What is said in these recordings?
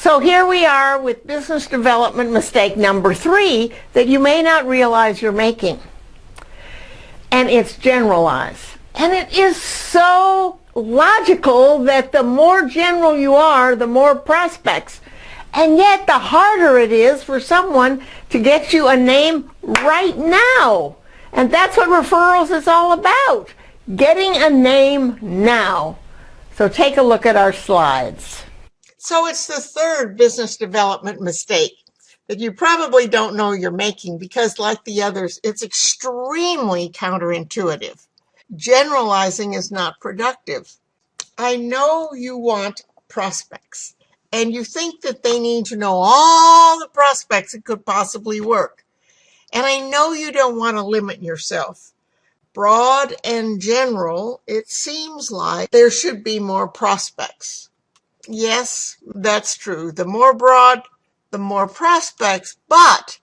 So here we are with business development mistake number 3 that you may not realize you're making. And it's generalize. And it is so logical that the more general you are, the more prospects. And yet the harder it is for someone to get you a name right now. And that's what referrals is all about. Getting a name now. So take a look at our slides. So it's the third business development mistake that you probably don't know you're making because, like the others, it's extremely counterintuitive. Generalizing is not productive. I know you want prospects, and you think that they need to know all the prospects that could possibly work. And I know you don't want to limit yourself. Broad and general, it seems like there should be more prospects. Yes, that's true. The more broad, the more prospects, but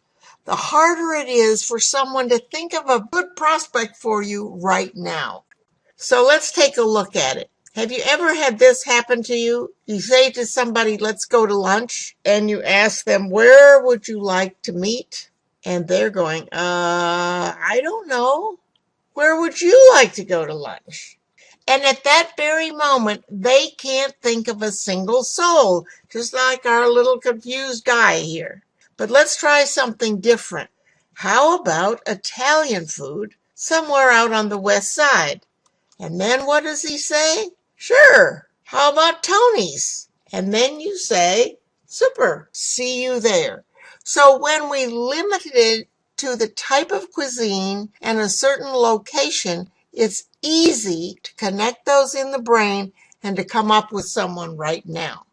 the harder it is for someone to think of a good prospect for you right now. So let's take a look at it. Have you ever had this happen to you? You say to somebody, let's go to lunch, and you ask them, where would you like to meet? And they're going, I don't know. Where would you like to go to lunch? And at that very moment, they can't think of a single soul, just like our little confused guy here. But let's try something different. How about Italian food somewhere out on the west side? And then what does he say? Sure. How about Tony's? And then you say, super, see you there. So when we limited it to the type of cuisine and a certain location, it's easy to connect those in the brain and to come up with someone right now.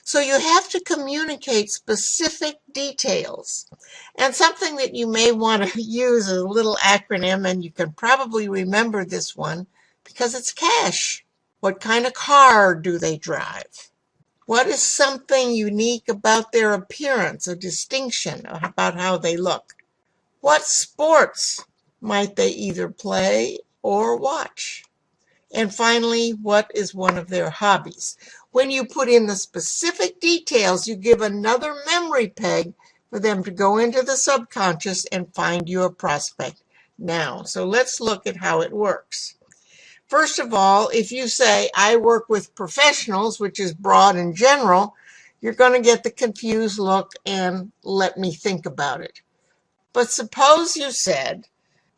So you have to communicate specific details. And something that you may want to use is a little acronym, and you can probably remember this one because it's CASH. What kind of car do they drive? What is something unique about their appearance, a distinction about how they look? What sports might they either play or watch? And finally, what is one of their hobbies? When you put in the specific details, you give another memory peg for them to go into the subconscious and find you a prospect now. So let's look at how it works. First of all, if you say, I work with professionals, which is broad and general, you're going to get the confused look and let me think about it. But suppose you said,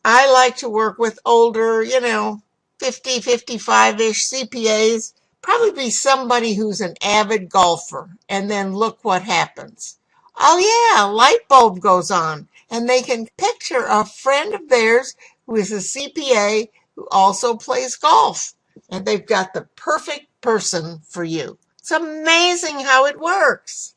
I like to work with older, 50, 55-ish CPAs, probably be somebody who's an avid golfer, and then look what happens. Oh yeah, light bulb goes on, and they can picture a friend of theirs who is a CPA who also plays golf, and they've got the perfect person for you. It's amazing how it works.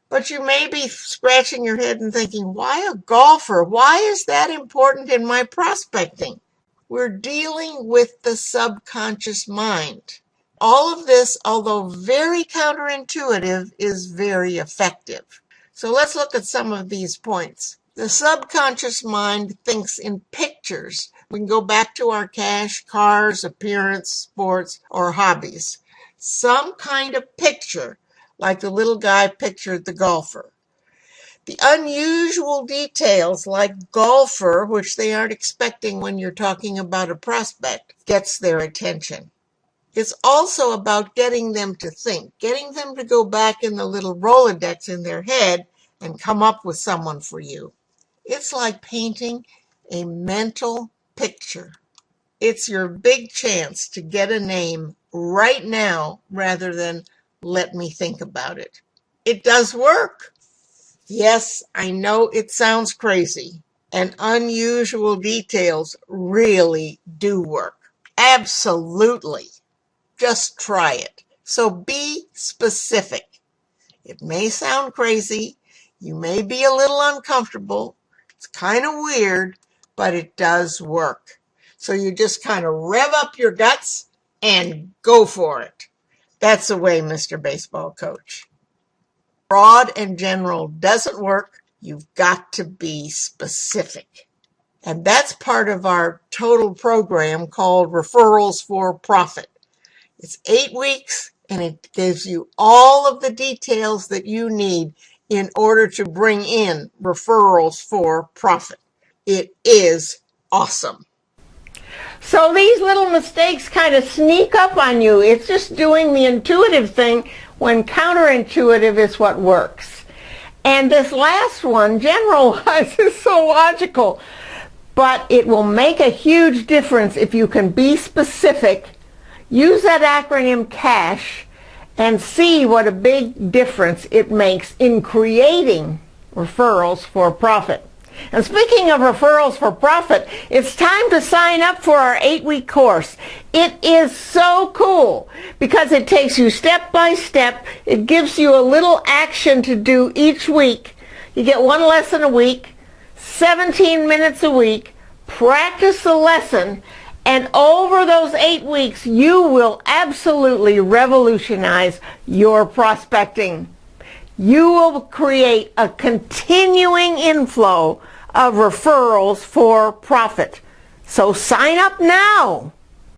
But you may be scratching your head and thinking, why a golfer? Why is that important in my prospecting? We're dealing with the subconscious mind. All of this, although very counterintuitive, is very effective. So let's look at some of these points. The subconscious mind thinks in pictures. We can go back to our CASH, cars, appearance, sports, or hobbies. Some kind of picture, like the little guy pictured the golfer. The unusual details, like golfer, which they aren't expecting when you're talking about a prospect, gets their attention. It's also about getting them to think, getting them to go back in the little Rolodex in their head and come up with someone for you. It's like painting a mental picture. It's your big chance to get a name right now rather than let me think about it. It does work. Yes, I know it sounds crazy, and unusual details really do work. Absolutely. Just try it. So be specific. It may sound crazy. You may be a little uncomfortable. It's kind of weird, but it does work. So you just kind of rev up your guts and go for it. That's the way, Mr. Baseball Coach. Broad and general doesn't work. You've got to be specific. And that's part of our total program called Referrals for Profit. It's 8 weeks and it gives you all of the details that you need in order to bring in referrals for profit. It is awesome. So these little mistakes kind of sneak up on you. It's just doing the intuitive thing when counterintuitive is what works. And this last one, generalize, is so logical, but it will make a huge difference if you can be specific, use that acronym CASH, and see what a big difference it makes in creating referrals for profit. And speaking of referrals for profit, it's time to sign up for our 8-week course. It is so cool because it takes you step by step. It gives you a little action to do each week. You get one lesson a week, 17 minutes a week, practice the lesson, and over those 8 weeks, you will absolutely revolutionize your prospecting. You will create a continuing inflow of referrals for profit. So sign up now.